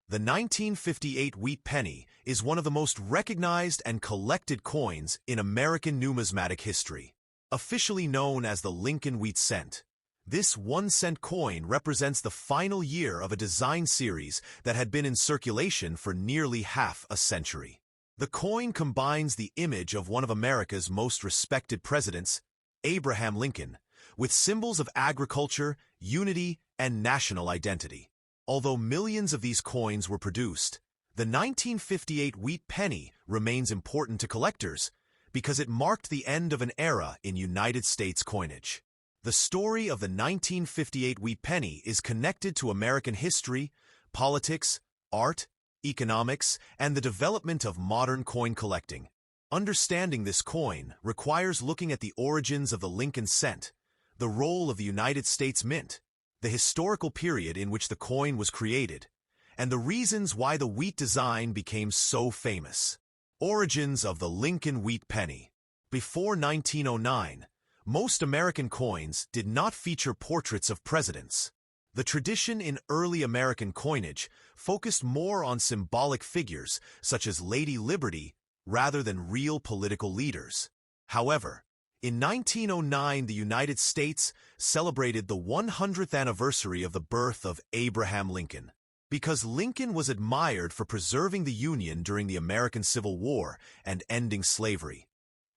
The 1958 wheat penny is one of the most recognized and collected coins in American numismatic history. Officially known as the Lincoln Wheat Cent, this 1-cent coin represents the final year of a design series that had been in circulation for nearly half a century. The coin combines the image of one of America's most respected presidents, Abraham Lincoln, with symbols of agriculture, unity, and national identity. Although millions of these coins were produced, the 1958 wheat penny remains important to collectors because it marked the end of an era in United States coinage. The story of the 1958 wheat penny is connected to American history, politics, art, economics, and the development of modern coin collecting. Understanding this coin requires looking at the origins of the Lincoln cent, the role of the United States Mint, the historical period in which the coin was created, and the reasons why the wheat design became so famous. Origins of the Lincoln Wheat Penny. Before 1909, most American coins did not feature portraits of presidents. The tradition in early American coinage focused more on symbolic figures such as Lady Liberty rather than real political leaders. However, in 1909, the United States celebrated the 100th anniversary of the birth of Abraham Lincoln. Because Lincoln was admired for preserving the Union during the American Civil War and ending slavery,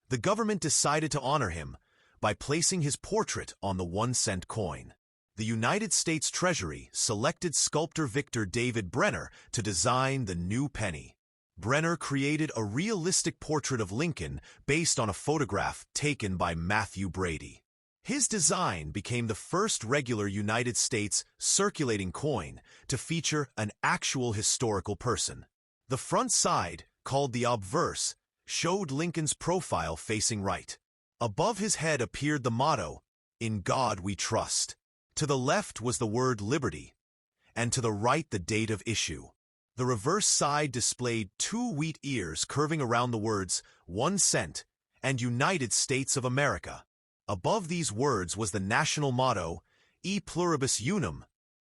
the government decided to honor him by placing his portrait on the 1-cent coin. The United States Treasury selected sculptor Victor David Brenner to design the new penny. Brenner created a realistic portrait of Lincoln based on a photograph taken by Matthew Brady. His design became the first regular United States circulating coin to feature an actual historical person. The front side, called the obverse, showed Lincoln's profile facing right. Above his head appeared the motto, "In God We Trust." To the left was the word liberty, and to the right the date of issue. The reverse side displayed 2 wheat ears curving around the words 1 cent and United States of America. Above these words was the national motto, E pluribus unum,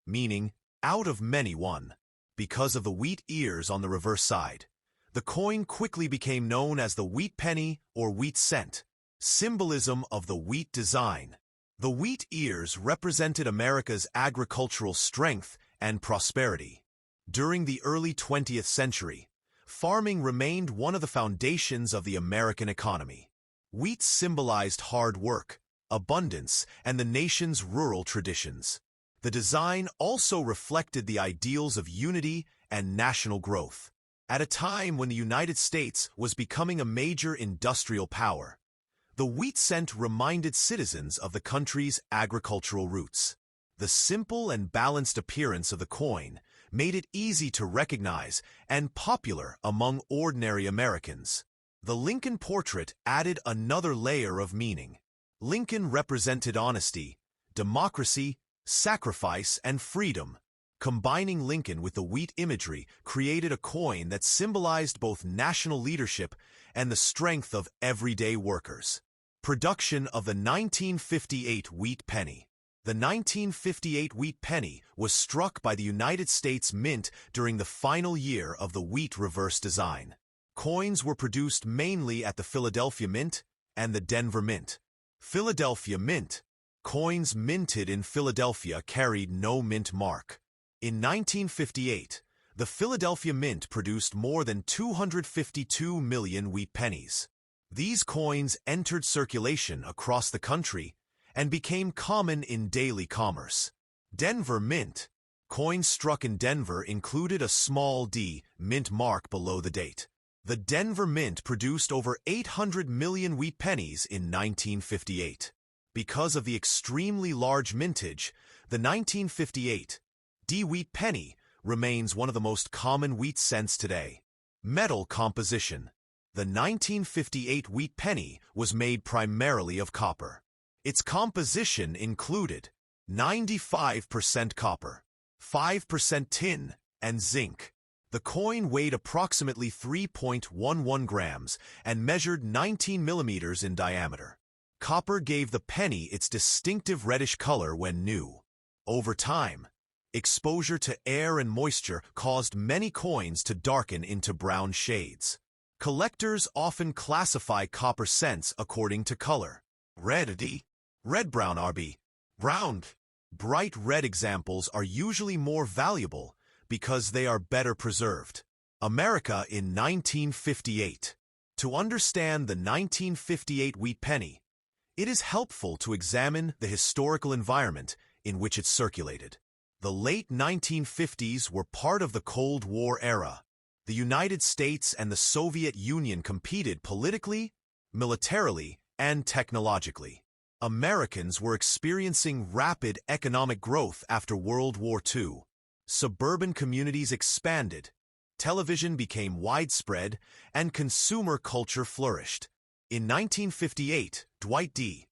meaning out of many one. Because of the wheat ears on the reverse side, the coin quickly became known as the wheat penny or wheat cent, symbolism of the wheat design. The wheat ears represented America's agricultural strength and prosperity. During the early 20th century, farming remained one of the foundations of the American economy. Wheat symbolized hard work, abundance, and the nation's rural traditions. The design also reflected the ideals of unity and national growth. At a time when the United States was becoming a major industrial power, the wheat cent reminded citizens of the country's agricultural roots. The simple and balanced appearance of the coin made it easy to recognize and popular among ordinary Americans. The Lincoln portrait added another layer of meaning. Lincoln represented honesty, democracy, sacrifice, and freedom. Combining Lincoln with the wheat imagery created a coin that symbolized both national leadership and the strength of everyday workers. Production of the 1958 wheat penny. The 1958 wheat penny was struck by the United States Mint during the final year of the wheat reverse design. Coins were produced mainly at the Philadelphia Mint and the Denver Mint. Philadelphia Mint. Coins minted in Philadelphia carried no mint mark. In 1958, the Philadelphia Mint produced more than 252 million wheat pennies. These coins entered circulation across the country and became common in daily commerce. Denver Mint. Coins struck in Denver included a small d mint mark below the date. The Denver Mint produced over 800 million wheat pennies in 1958. Because of the extremely large mintage, the 1958 D wheat penny remains one of the most common wheat cents today. Metal composition. The 1958 wheat penny was made primarily of copper. Its composition included 95% copper, 5% tin, and zinc. The coin weighed approximately 3.11 grams and measured 19 millimeters in diameter. Copper gave the penny its distinctive reddish color when new. Over time, Exposure to air and moisture caused many coins to darken into brown shades. Collectors often classify copper cents according to color. Red D, red-brown RB, round. Bright red examples are usually more valuable because they are better preserved. America in 1958. To understand the 1958 wheat penny, it is helpful to examine the historical environment in which it circulated. The late 1950s were part of the Cold War era. The United States and the Soviet Union competed politically, militarily, and technologically. Americans were experiencing rapid economic growth after World War II. Suburban communities expanded, television became widespread, and consumer culture flourished. In 1958, Dwight D.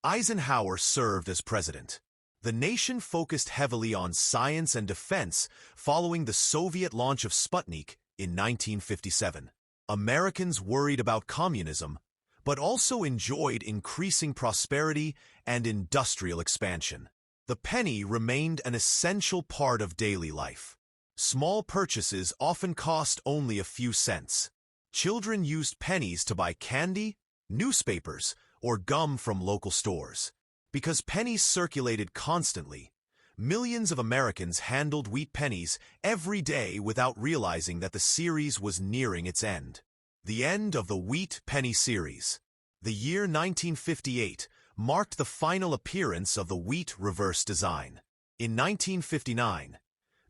Eisenhower served as president. The nation focused heavily on science and defense following the Soviet launch of Sputnik in 1957. Americans worried about communism, but also enjoyed increasing prosperity and industrial expansion. The penny remained an essential part of daily life. Small purchases often cost only a few cents. Children used pennies to buy candy, newspapers, or gum from local stores. Because pennies circulated constantly, millions of Americans handled wheat pennies every day without realizing that the series was nearing its end. The end of the wheat penny series. The year 1958 marked the final appearance of the wheat reverse design. In 1959,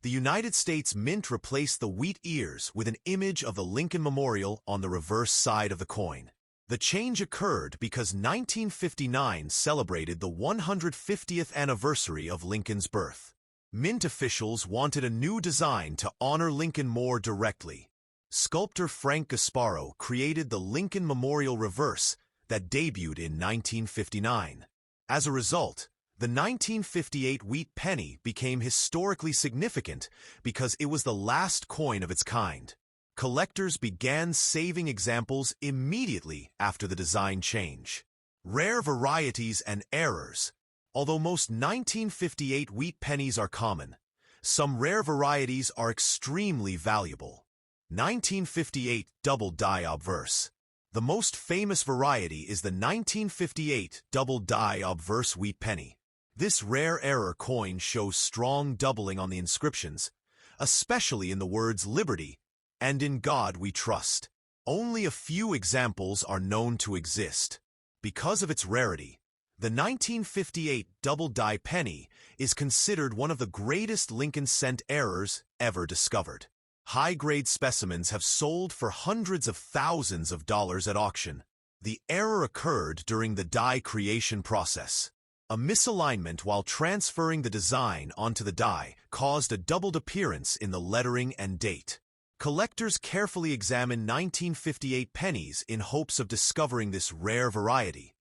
the United States Mint replaced the wheat ears with an image of the Lincoln Memorial on the reverse side of the coin. The change occurred because 1959 celebrated the 150th anniversary of Lincoln's birth. Mint officials wanted a new design to honor Lincoln more directly. Sculptor Frank Gasparo created the Lincoln Memorial Reverse that debuted in 1959. As a result, the 1958 wheat penny became historically significant because it was the last coin of its kind. Collectors began saving examples immediately after the design change. Rare varieties and errors. Although most 1958 wheat pennies are common, some rare varieties are extremely valuable. 1958 Double Die Obverse. The most famous variety is the 1958 Double Die Obverse wheat penny. This rare error coin shows strong doubling on the inscriptions, especially in the words Liberty and In God We Trust. Only a few examples are known to exist. Because of its rarity, the 1958 Double Die penny is considered one of the greatest Lincoln cent errors ever discovered. High-grade specimens have sold for hundreds of thousands of dollars at auction. The error occurred during the die creation process. A misalignment while transferring the design onto the die caused a doubled appearance in the lettering and date. Collectors carefully examine 1958 pennies in hopes of discovering this rare variety,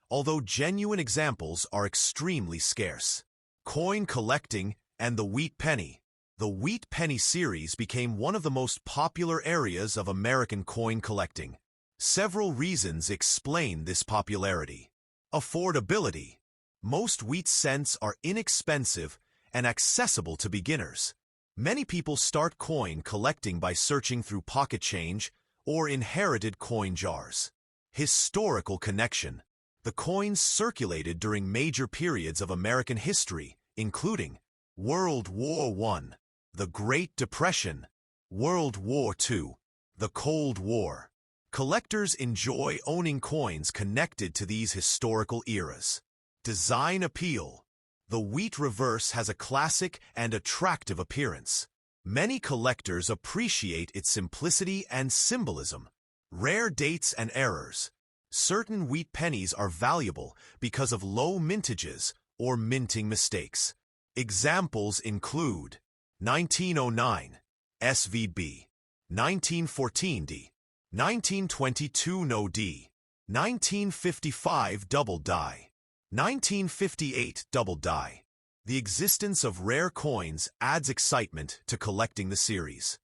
although genuine examples are extremely scarce. Coin collecting and the wheat penny. The wheat penny series became one of the most popular areas of American coin collecting. Several reasons explain this popularity. Affordability. Most wheat cents are inexpensive and accessible to beginners. Many people start coin collecting by searching through pocket change or inherited coin jars. Historical connection. The coins circulated during major periods of American history, including World War I, the Great Depression, World War II, the Cold War. Collectors enjoy owning coins connected to these historical eras. Design appeal. The wheat reverse has a classic and attractive appearance. Many collectors appreciate its simplicity and symbolism. Rare dates and errors. Certain wheat pennies are valuable because of low mintages or minting mistakes. Examples include 1909 SVB, 1914 D, 1922 No D, 1955 Double Die, 1958 Double Die. The existence of rare coins adds excitement to collecting the series.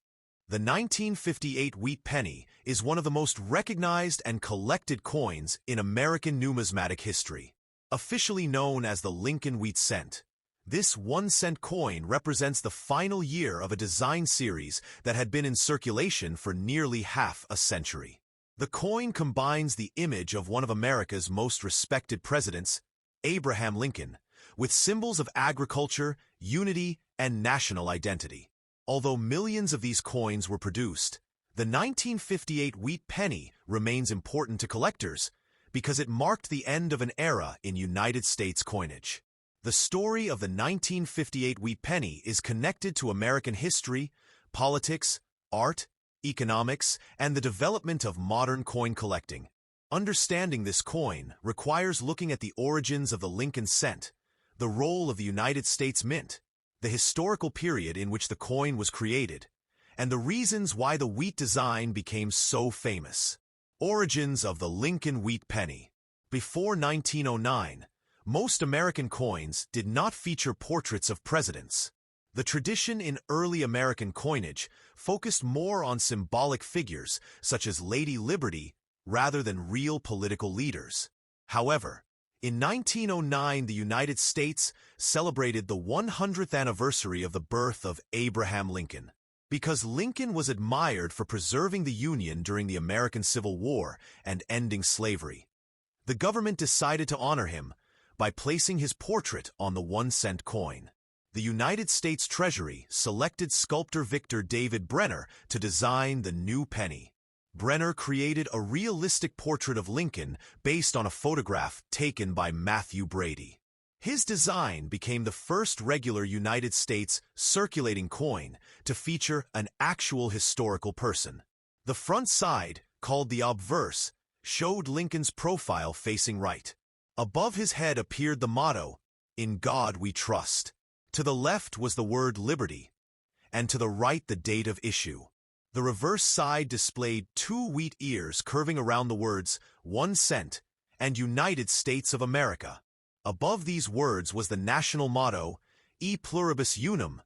The 1958 wheat penny is one of the most recognized and collected coins in American numismatic history. Officially known as the Lincoln wheat cent, This 1-cent coin represents the final year of a design series that had been in circulation for nearly half a century. The coin combines the image of one of America's most respected presidents, Abraham Lincoln, with symbols of agriculture, unity, and national identity. Although millions of these coins were produced, the 1958 wheat penny remains important to collectors because it marked the end of an era in United States coinage. The story of the 1958 wheat penny is connected to American history, politics, art, economics, and the development of modern coin collecting. Understanding this coin requires looking at the origins of the Lincoln cent, the role of the United States Mint, the historical period in which the coin was created, and the reasons why the wheat design became so famous. Origins of the Lincoln wheat penny. Before 1909, most American coins did not feature portraits of presidents. The tradition in early American coinage focused more on symbolic figures such as Lady Liberty rather than real political leaders. However, in 1909, the United States celebrated the 100th anniversary of the birth of Abraham Lincoln. Because Lincoln was admired for preserving the Union during the American Civil War and ending slavery, the government decided to honor him by placing his portrait on the 1-cent coin. The United States Treasury selected sculptor Victor David Brenner to design the new penny. Brenner created a realistic portrait of Lincoln based on a photograph taken by Matthew Brady. His design became the first regular United States circulating coin to feature an actual historical person. The front side, called the obverse, showed Lincoln's profile facing right. Above his head appeared the motto, "In God We Trust." To the left was the word liberty, and to the right the date of issue. The reverse side displayed 2 wheat ears curving around the words 1 cent and United States of America. Above these words was the national motto, E pluribus unum,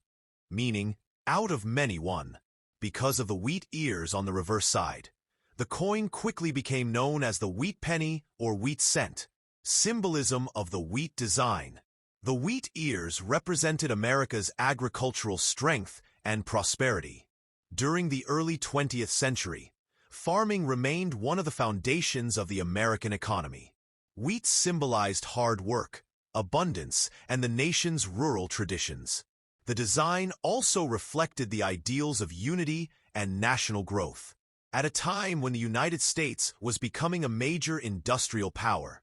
meaning out of many one. Because of the wheat ears on the reverse side, the coin quickly became known as the wheat penny or wheat cent, symbolism of the wheat design. The wheat ears represented America's agricultural strength and prosperity. During the early 20th century, farming remained one of the foundations of the American economy. Wheat symbolized hard work, abundance, and the nation's rural traditions. The design also reflected the ideals of unity and national growth. At a time when the United States was becoming a major industrial power,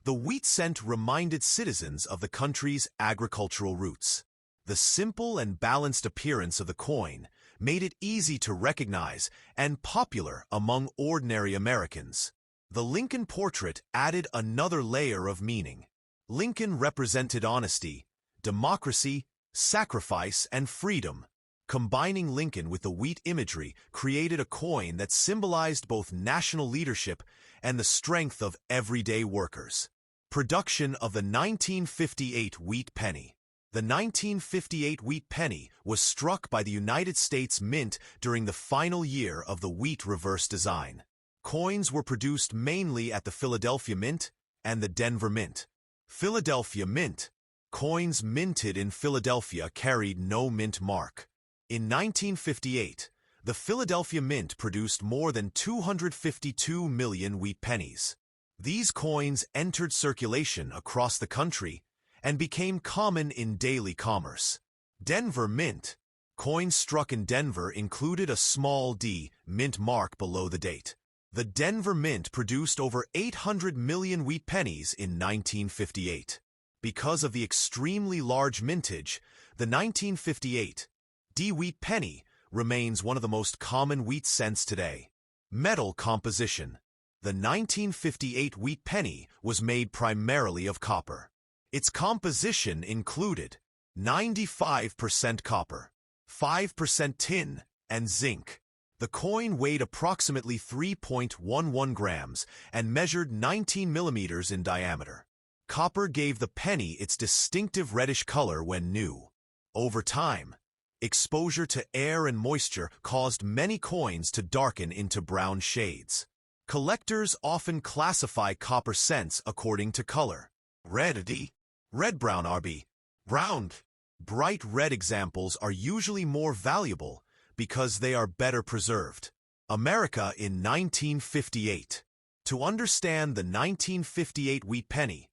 the wheat cent reminded citizens of the country's agricultural roots. The simple and balanced appearance of the coin made it easy to recognize and popular among ordinary Americans. The Lincoln portrait added another layer of meaning. Lincoln represented honesty, democracy, sacrifice, and freedom. Combining Lincoln with the wheat imagery created a coin that symbolized both national leadership and the strength of everyday workers. Production of the 1958 wheat penny. The 1958 wheat penny was struck by the United States Mint during the final year of the wheat reverse design. Coins were produced mainly at the Philadelphia Mint and the Denver Mint. Philadelphia Mint. Coins minted in Philadelphia carried no mint mark. In 1958, the Philadelphia Mint produced more than 252 million wheat pennies. These coins entered circulation across the country and became common in daily commerce. Denver Mint. Coins struck in Denver included a small d mint mark below the date. The Denver Mint produced over 800 million wheat pennies in 1958. Because of the extremely large mintage, the 1958 D wheat penny remains one of the most common wheat cents today. Metal composition. The 1958 wheat penny was made primarily of copper. Its composition included 95% copper, 5% tin, and zinc. The coin weighed approximately 3.11 grams and measured 19 millimeters in diameter. Copper gave the penny its distinctive reddish color when new. Over time, exposure to air and moisture caused many coins to darken into brown shades. Collectors often classify copper cents according to color. Red D, red-brown RB, Round, bright red examples are usually more valuable because they are better preserved. America in 1958. To understand the 1958 wheat penny,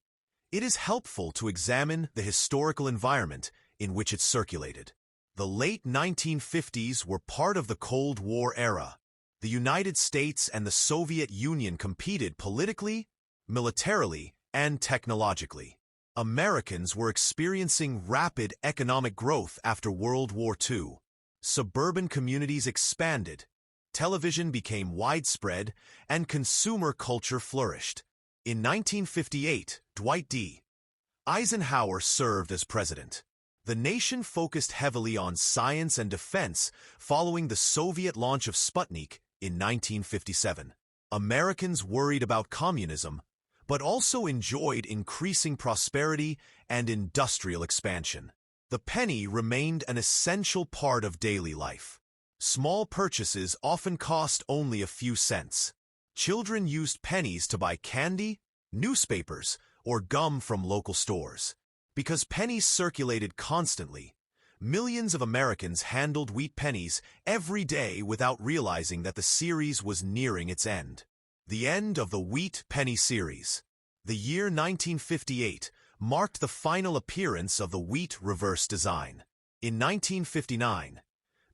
it is helpful to examine the historical environment in which it circulated. The late 1950s were part of the Cold War era. The United States and the Soviet Union competed politically, militarily, and technologically. Americans were experiencing rapid economic growth after World War II. Suburban communities expanded, television became widespread, and consumer culture flourished. In 1958, Dwight D. Eisenhower served as president. The nation focused heavily on science and defense following the Soviet launch of Sputnik in 1957. Americans worried about communism, but also enjoyed increasing prosperity and industrial expansion. The penny remained an essential part of daily life. Small purchases often cost only a few cents. Children used pennies to buy candy, newspapers, or gum from local stores. Because pennies circulated constantly, millions of Americans handled wheat pennies every day without realizing that the series was nearing its end. The end of the wheat penny series. The year 1958 marked the final appearance of the wheat reverse design. In 1959,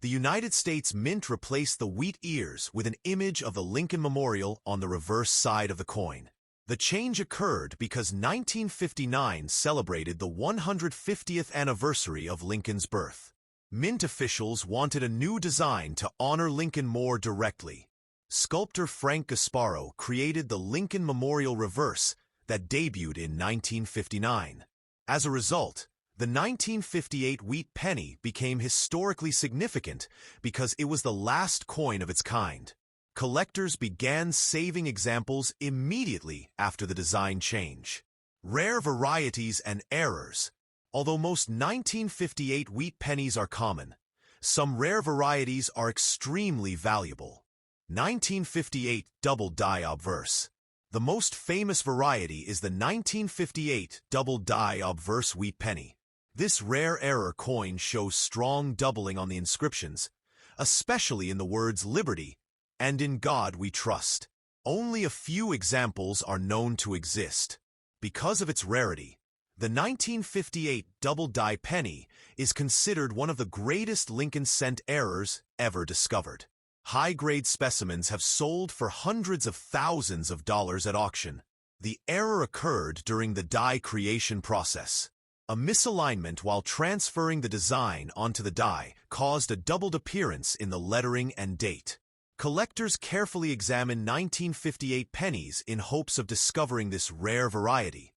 the United States Mint replaced the wheat ears with an image of the Lincoln Memorial on the reverse side of the coin. The change occurred because 1959 celebrated the 150th anniversary of Lincoln's birth. Mint officials wanted a new design to honor Lincoln more directly. Sculptor Frank Gasparo created the Lincoln Memorial Reverse that debuted in 1959. As a result, the 1958 wheat penny became historically significant because it was the last coin of its kind. Collectors began saving examples immediately after the design change. Rare varieties and errors. Although most 1958 wheat pennies are common, some rare varieties are extremely valuable. 1958 double die obverse. The most famous variety is the 1958 double die obverse wheat penny. This rare error coin shows strong doubling on the inscriptions, especially in the words Liberty and In God We Trust. Only a few examples are known to exist. Because of its rarity, the 1958 double die penny is considered one of the greatest Lincoln cent errors ever discovered. High-grade specimens have sold for hundreds of thousands of dollars at auction. The error occurred during the die creation process. A misalignment while transferring the design onto the die caused a doubled appearance in the lettering and date. Collectors carefully examine 1958 pennies in hopes of discovering this rare variety,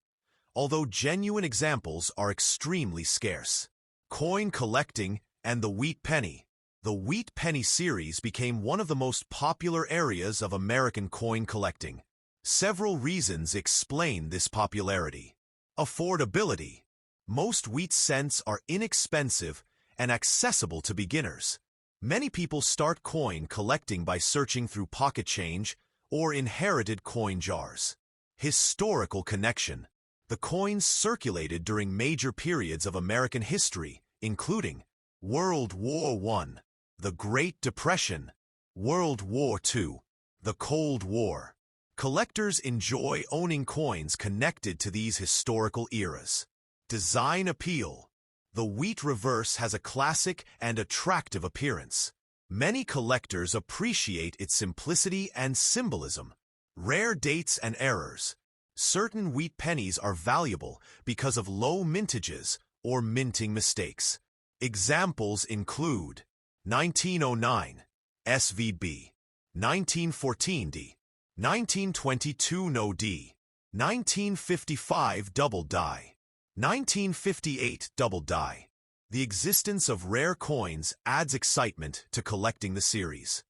although genuine examples are extremely scarce. Coin collecting and the wheat penny. The wheat penny series became one of the most popular areas of American coin collecting. Several reasons explain this popularity. Affordability. Most wheat cents are inexpensive and accessible to beginners. Many people start coin collecting by searching through pocket change or inherited coin jars. Historical connection. The coins circulated during major periods of American history, including World War I, the Great Depression, World War II, the Cold War. Collectors enjoy owning coins connected to these historical eras. Design appeal. The wheat reverse has a classic and attractive appearance. Many collectors appreciate its simplicity and symbolism. Rare dates and errors. Certain wheat pennies are valuable because of low mintages or minting mistakes. Examples include 1909 SVB, 1914 D, 1922 No D, 1955 double die. 1958 double die. The existence of rare coins adds excitement to collecting the series.